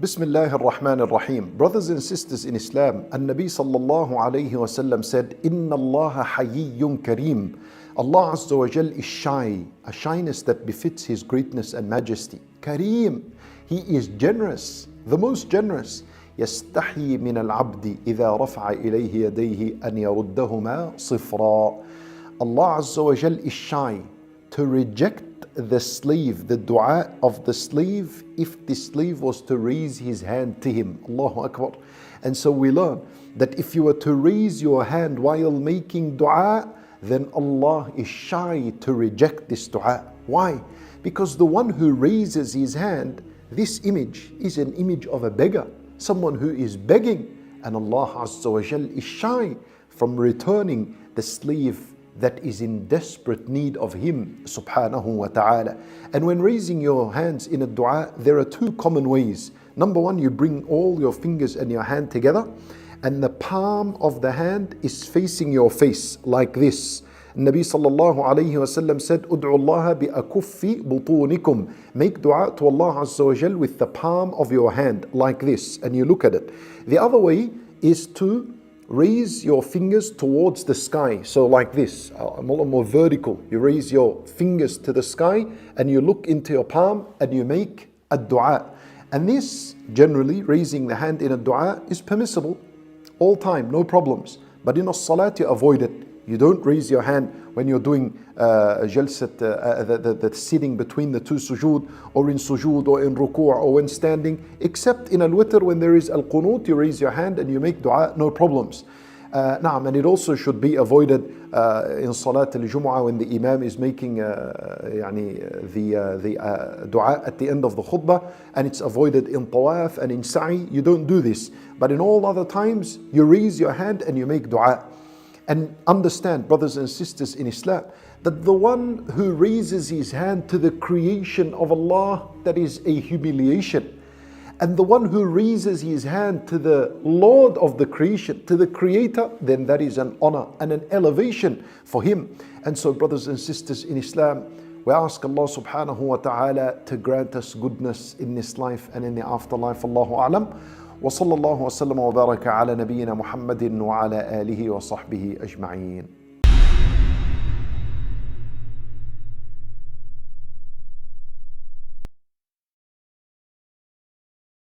Bismillah ar-Rahman ar-Rahim. Brothers and sisters in Islam, An-Nabi sallallahu alayhi wasallam said, Inna Allah hayyun kareem. Allah Azza wa Jal is shy, a shyness that befits His greatness and majesty. Kareem, He is generous, the most generous. يستحي من العبد إذا رفع إليه يديه أن يردهما صفرا. Allah Azza wa Jal is shy to reject the slave, the dua of the slave, if the slave was to raise his hand to him. Allahu Akbar. And so we learn that if you were to raise your hand while making dua, then Allah is shy to reject this dua. Why? Because the one who raises his hand, this image is an image of a beggar, someone who is begging, and Allah Azza wa Jal is shy from returning the slave that is in desperate need of Him subhanahu wa ta'ala. And when raising your hands in a dua, there are two common ways. Number one, you bring all your fingers and your hand together, and the palm of the hand is facing your face like this. Nabi sallallahu alayhi wa sallam said, Ud'u Allah bi akuffi butunikum. Make dua to Allah Azza wa Jal with the palm of your hand like this, and you look at it. The other way is to raise your fingers towards the sky, so like this, more vertical. You raise your fingers to the sky and you look into your palm and you make a dua. And this, generally, raising the hand in a dua is permissible all time, no problems. But in a salat, you avoid it. You don't raise your hand when you're doing jalsat, the sitting between the two sujood, or in sujood, or in ruku', or when standing, except in al-witr when there is al-qunut, you raise your hand and you make dua, no problems. And it also should be avoided in Salat al-Jum'ah when the Imam is making the dua at the end of the khutbah, and it's avoided in tawaf and in sa'i. You don't do this. But in all other times, you raise your hand and you make dua. And understand, brothers and sisters in Islam, that the one who raises his hand to the creation of Allah, that is a humiliation. And the one who raises his hand to the Lord of the creation, to the Creator, then that is an honor and an elevation for him. And so, brothers and sisters in Islam, we ask Allah subhanahu wa ta'ala to grant us goodness in this life and in the afterlife. Allahu a'lam. وصلى الله وسلم وبارك على نبينا محمد وعلى آله وصحبه أجمعين.